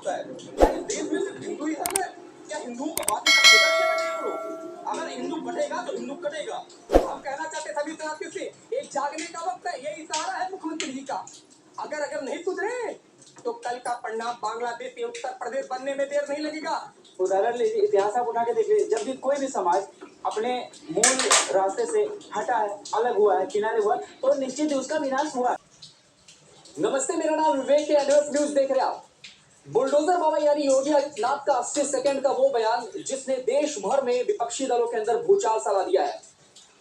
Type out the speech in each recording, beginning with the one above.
होता है? क्या इस देश में सिर्फ हिंदू ही धर्म है? क्या हिंदुओं को बाकी सब ठेका नहीं बटेगा वो लोग? अगर हिंदू बटेगा तो हिंदू कटेगा। हम कहना चाहते सभी तरह से एक जागने का वक्त है, ये इशारा है मुख्यमंत्री जी का। अगर नहीं सुधरे तो कल का परिणाम बांग्लादेश या उत्तर प्रदेश बनने में देर नहीं लगेगा। उदाहरण लीजिए, इतिहास आप उठा के देखिए, जब भी कोई भी समाज अपने मूल रास्ते से हटा है, अलग हुआ है, किनारे हुआ, तो निश्चित ही उसका विनाश हुआ। नमस्ते, मेरा नाम विवेक है, न्यूज देख रहे हैं आप। बुलडोजर बाबा यानी योगी आदित्यनाथ का 80 सेकंड का वो बयान जिसने देश भर में विपक्षी दलों के अंदर भूचाल सा ला दिया है।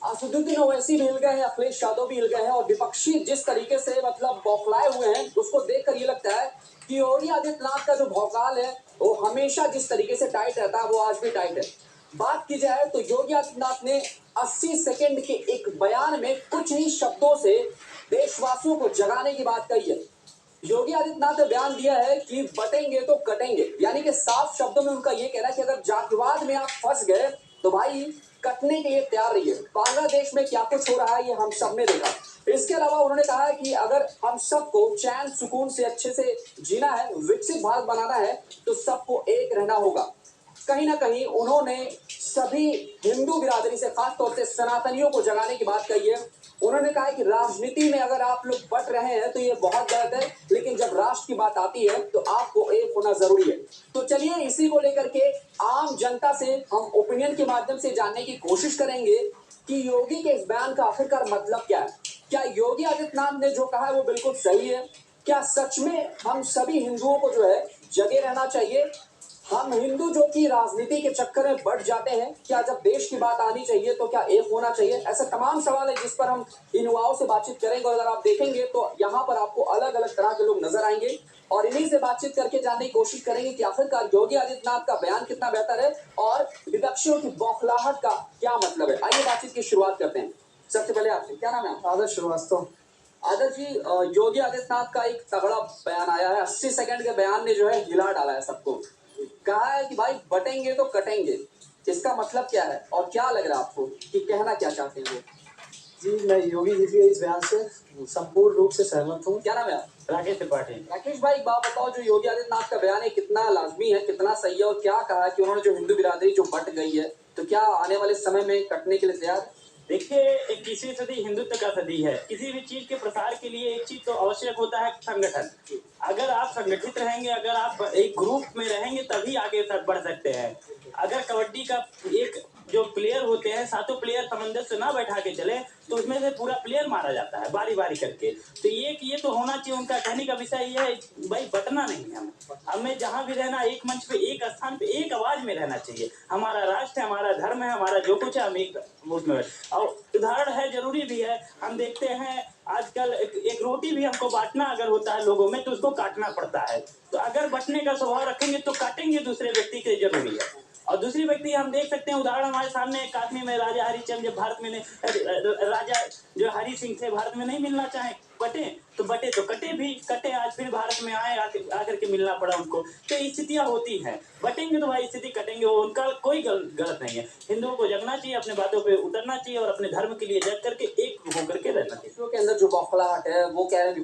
असदुद्दीन ओवैसी भी हिल गए हैं, अखिलेश यादव भी हिल गए हैं, और विपक्षी जिस तरीके से मतलब बौखलाए हुए हैं, उसको देखकर ये लगता है कि योगी आदित्यनाथ का जो भौकाल है वो हमेशा जिस तरीके से टाइट रहता है वो आज भी टाइट है। बात की जाए तो योगी आदित्यनाथ ने 80 सेकंड के एक बयान में कुछ ही शब्दों से देशवासियों को जगाने की बात कही है। योगी आदित्यनाथ ने बयान दिया है कि बटेंगे तो कटेंगे, यानी कि साफ शब्दों में उनका यह कहना है कि अगर जातिवाद में आप फंस गए तो भाई कटने के लिए तैयार रहिए। बांग्लादेश में क्या कुछ हो रहा है ये हम सब ने देखा। इसके अलावा उन्होंने कहा है कि अगर हम सबको चैन सुकून से अच्छे से जीना है, विकसित भारत बनाना है, तो सबको एक रहना होगा। कहीं ना कहीं उन्होंने सभी हिंदू बिरादरी से, खास तौर से सनातनियों को जगाने की बात कही है। उन्होंने कहा है कि राजनीति में अगर आप लोग बट रहे हैं तो ये बहुत गलत है, लेकिन जब राष्ट्र की बात आती है तो आपको एक होना जरूरी है। तो चलिए इसी को लेकर के आम जनता से हम ओपिनियन के माध्यम से जानने की कोशिश करेंगे कि योगी के इस बयान का आखिरकार मतलब क्या है। क्या योगी आदित्यनाथ ने जो कहा है वो बिल्कुल सही है? क्या सच में हम सभी हिंदुओं को जो है जगे रहना चाहिए? हम हिंदू जो कि राजनीति के चक्कर में बढ़ जाते हैं, क्या जब देश की बात आनी चाहिए तो क्या एक होना चाहिए? ऐसे तमाम सवाल है जिस पर हम इन युवाओं से बातचीत करेंगे, और अगर आप देखेंगे तो यहाँ पर आपको अलग अलग तरह के लोग नजर आएंगे, और इन्हीं से बातचीत करके जानने की कोशिश करेंगे कि आखिरकार योगी आदित्यनाथ का बयान कितना बेहतर है और विपक्षियों की बौखलाहट का क्या मतलब है। आइए बातचीत की शुरुआत करते हैं। सबसे पहले आपसे क्या नाम है? आदर्श श्रीवास्तव। आदर्श जी, योगी आदित्यनाथ का एक तगड़ा बयान आया है, 80 सेकंड के बयान ने जो है हिला डाला है सबको। कहा है कि भाई बटेंगे तो कटेंगे, इसका मतलब क्या है और क्या लग रहा है आपको कि कहना क्या चाहते हैं वो? जी, मैं योगी जी के इस बयान से संपूर्ण रूप से सहमत हूँ। क्या नाम है आप? राकेश त्रिपाठी। राकेश भाई, एक बात बताओ, जो योगी आदित्यनाथ का बयान है कितना लाजमी है, कितना सही है, और क्या कहा है कि उन्होंने जो हिंदू बिरादरी जो बट गई है, तो क्या आने वाले समय में कटने के लिए तैयार है? देखिए, 21वीं सदी हिंदुत्व का सदी है। किसी भी चीज के प्रसार के लिए एक चीज तो आवश्यक होता है, संगठन। अगर आप संगठित रहेंगे, अगर आप एक ग्रुप में रहेंगे तभी आगे तक बढ़ सकते हैं। अगर कबड्डी का एक जो प्लेयर होते हैं, सातों प्लेयर सामंजस्य ना बैठा के चले तो उसमें से पूरा प्लेयर मारा जाता है बारी बारी करके। तो ये तो होना चाहिए। उनका कहने का विषय ये है भाई बटना नहीं है, हमें जहाँ भी रहना एक मंच पे, एक स्थान पे, एक आवाज में रहना चाहिए। हमारा राष्ट्र है, हमारा धर्म है, हमारा जो कुछ है, हम एक उसमें। और उदाहरण है, जरूरी भी है। हम देखते हैं आजकल एक रोटी भी हमको बांटना अगर होता है लोगों में तो उसको काटना पड़ता है। तो अगर बंटने का स्वभाव रखेंगे तो काटेंगे दूसरे व्यक्ति के, जरूरी है। और दूसरी व्यक्ति हम देख सकते हैं, उदाहरण हमारे सामने काश्मीर में राजा हरिश्चंद्र जब भारत में राजा जो हरि सिंह थे भारत में नहीं मिलना चाहे, बटे तो कटे भी कटे, आज फिर भारत में आए, आकर के मिलना पड़ा उनको। तो स्थितियां होती हैं, बटेंगे तो भाई स्थिति कटेंगे, वो उनका कोई गलत नहीं है। हिंदुओं को जगना चाहिए, अपने बातों पे उतरना चाहिए और अपने धर्म के लिए जग करके एक होकर के रहना चाहिए। हिंदुओं के अंदर जो बौखलाहट है वो कह रहे हैं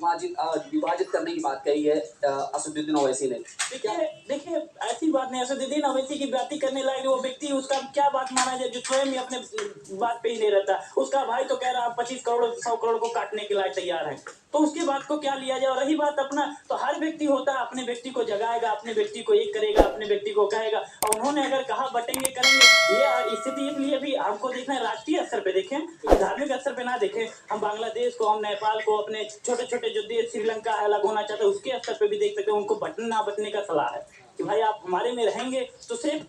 विभाजित करने की बात कही है असदुद्दीन ओवैसी ने। देखिए ऐसी बात नहीं, असदुद्दीन ओवैसी की बात करने लायक वो व्यक्ति, उसका क्या बात माना जाए जो स्वयं ही अपने बात पे ही नहीं रहता। उसका भाई तो कह रहा 25 करोड़ 100 करोड़ को काटने के लिए तैयार है, तो उसकी बात को क्या लिया जाए। और रही बात अपना, तो हर व्यक्ति होता है, अपने व्यक्ति को जगाएगा, अपने व्यक्ति को एक करेगा, अपने व्यक्ति को कहेगा। और उन्होंने अगर कहा बटेंगे करेंगे, ये स्थिति इसलिए भी हमको देखना है राष्ट्रीय स्तर पे देखें, धार्मिक स्तर पे ना देखें। हम बांग्लादेश को, हम नेपाल को, अपने छोटे छोटे जो देश श्रीलंका अलग होना चाहते हैं उसके स्तर पे भी देख सकते हैं। उनको बटना बटने का सलाह है कि भाई आप हमारे में रहेंगे तो सिर्फ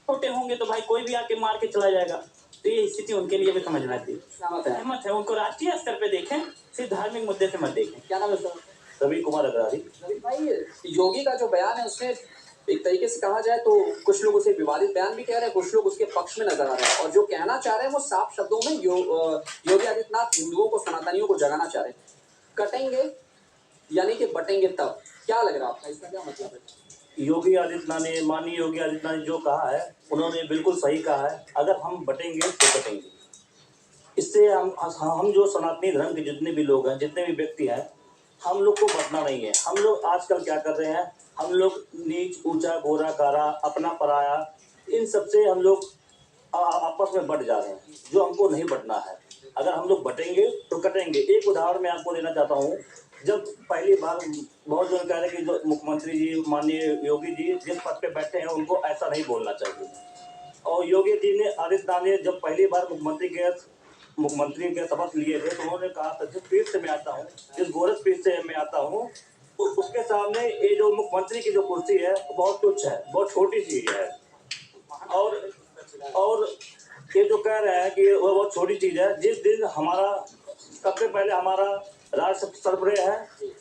छोटे होंगे तो भाई कोई भी आके मार के चला जाएगा। तो ये स्थिति उनके लिए भी समझना चाहिए। सहमत है, उनको राष्ट्रीय स्तर पे देखें, सिर्फ धार्मिक मुद्दे से मत देखें। क्या नाम है सर? रवि कुमार अग्रवाल। रवि भाई, योगी का जो बयान है उसमें एक तरीके से कहा जाए तो कुछ लोग उसे विवादित बयान भी कह रहे हैं, कुछ लोग उसके पक्ष में नजर आ रहे हैं, और जो कहना चाह रहे हैं वो साफ शब्दों में योगी आदित्यनाथ हिंदुओं को, सनातनियों को जगाना चाह रहे हैं। कटेंगे यानी कि बटेंगे तब, क्या लग रहा है आपका, इसका क्या मतलब है? योगी आदित्यनाथ ने, माननीय योगी आदित्यनाथ ने जो कहा है उन्होंने बिल्कुल सही कहा है। अगर हम बटेंगे तो कटेंगे। इससे हम जो सनातनी धर्म के जितने भी लोग हैं, जितने भी व्यक्ति हैं, हम लोग को बटना नहीं है। हम लोग आजकल क्या कर रहे हैं, हम लोग नीच ऊंचा गोरा कारा अपना पराया इन सबसे हम लोग आपस में बट जा रहे हैं, जो हमको नहीं बटना है। अगर हम लोग बटेंगे तो कटेंगे। एक उदाहरण मैं आपको देना चाहता हूँ। जब पहली बार बहुत लोग कह रहे हैं कि जो मुख्यमंत्री जी माननीय योगी जी जिस पद पे बैठे हैं उनको ऐसा नहीं बोलना चाहिए। और योगी जी ने आदित्यनाथ ने जब पहली बार मुख्यमंत्री के शपथ लिए थे तो उन्होंने कहा था जिस पीठ से मैं आता हूँ, जिस गोरख पीठ से मैं आता हूँ, उसके सामने ये जो मुख्यमंत्री की जो कुर्सी है वो बहुत तुच्छ है, बहुत छोटी चीज है। और ये जो कह रहे हैं कि वो बहुत छोटी चीज है, जिस दिन हमारा सबसे पहले हमारा राष्ट्र सर्वप्रिय है,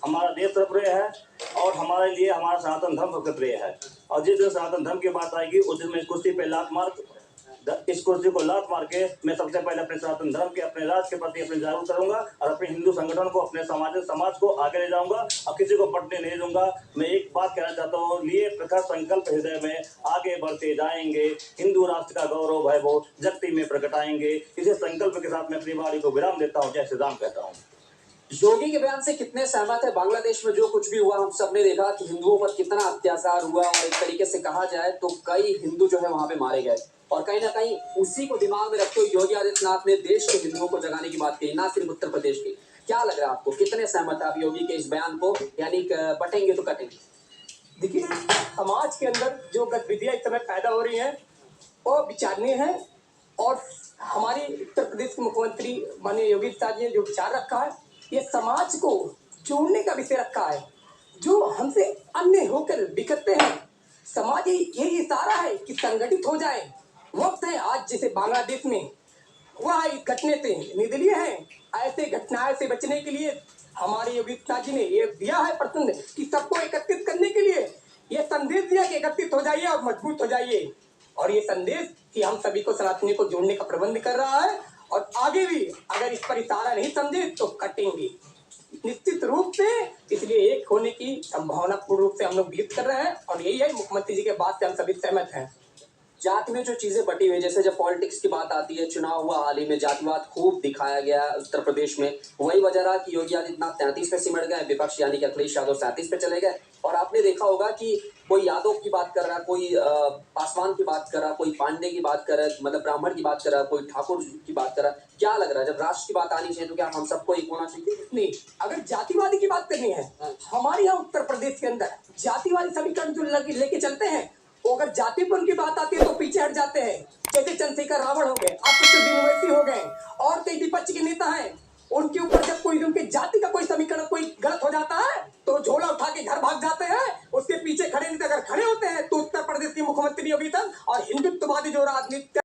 हमारा देश सर्वप्रिय है और हमारे लिए हमारा सनातन धर्म सबसे प्रिय है। और जिस दिन सनातन धर्म की बात आएगी उस दिन मैं इस कुर्सी को लात मार के मैं सबसे पहले अपने सनातन धर्म के, अपने राष्ट्र के प्रति अपने जागरूक करूंगा और अपने हिंदू संगठन को, अपने समाज को आगे ले जाऊंगा और किसी को पटने नहीं दूंगा। मैं एक बात कहना चाहता हूँ, लिए प्रखर संकल्प हृदय में आगे बढ़ते जाएंगे, हिंदू राष्ट्र का गौरव वैभव जगती में प्रकटाएंगे। इसी संकल्प के साथ मैं अपनी वाणी को विराम देता हूँ। जय श्री राम कहता हूँ। योगी के बयान से कितने सहमत है? बांग्लादेश में जो कुछ भी हुआ हम सबने देखा कि हिंदुओं पर कितना अत्याचार हुआ और एक तरीके से कहा जाए तो कई हिंदू जो है वहां पे मारे गए और कहीं ना कहीं उसी को दिमाग में रखते हुए योगी आदित्यनाथ ने देश के हिंदुओं को जगाने की बात कही, ना सिर्फ उत्तर प्रदेश की। क्या लग रहा है आपको, कितने सहमत है आप योगी के इस बयान को, यानी बटेंगे तो कटेंगे? देखिए, समाज के अंदर जो गतिविधियां इस समय पैदा हो रही हैं वो विचारणीय है और हमारे उत्तर प्रदेश के मुख्यमंत्री माननीय योगी आदित्यनाथ जी ने जो विचार रखा है ये समाज को जोड़ने का विषय रखा है। जो हमसे अन्य होकर बिखरते हैं, समाज यही इशारा है कि संगठित हो जाए। वक्त है आज जैसे बांग्लादेश में हुआ है, घटने से निर्दलीय है, ऐसे घटनाएं से बचने के लिए हमारे योगी आदित्यनाथ जी ने ये दिया है प्रसन्न कि सबको एकत्रित करने के लिए ये संदेश दिया कि एकत्रित हो जाइए और मजबूत हो जाइए। और ये संदेश कि हम सभी को सनातनी को जोड़ने का प्रबंध कर रहा है और आगे भी अगर इस पर इशारा नहीं समझे तो कटेंगे निश्चित रूप से। इसलिए एक होने की संभावना पूर्ण रूप से हम लोग व्यक्त कर रहे हैं और यही है मुख्यमंत्री जी के बात से हम सभी सहमत हैं। जाति में जो चीजें बटी हुई, जैसे जब पॉलिटिक्स की बात आती है, चुनाव हुआ हाल ही में, जातिवाद खूब दिखाया गया उत्तर प्रदेश में। वही वजह रहा कि योगी आदित्यनाथ 33 पे सिमट गए, विपक्ष यानी कि अखिलेश यादव 37 पे चले गए। और आपने देखा होगा कि कोई यादव की बात कर रहा है, कोई पासवान की बात कर रहा है, कोई पांडे की बात कर रहा है, मतलब ब्राह्मण की बात कर रहा है, कोई ठाकुर की बात कर रहा है। क्या लग रहा है, जब राष्ट्र की बात आनी चाहिए तो क्या हम सबको एक होना चाहिए? नहीं, अगर जातिवादी की बात करनी है, हमारे यहाँ उत्तर प्रदेश के अंदर जातिवादी समीकरण जो लेके चलते हैं वो अगर जाति पर उनकी बात आती है तो पीछे हट जाते हैं। जैसे चंद्रशेखर रावण हो गए, दिन वैसी हो गए और कई विपक्ष के नेता हैं, उनके ऊपर जब कोई उनके जाति का कोई समीकरण कोई गलत हो जाता है तो झोला उठा के घर भाग जाते हैं, उसके पीछे खड़े नहीं। अगर खड़े होते हैं तो उत्तर प्रदेश के मुख्यमंत्री योगी और हिंदुत्ववादी जो राजनीति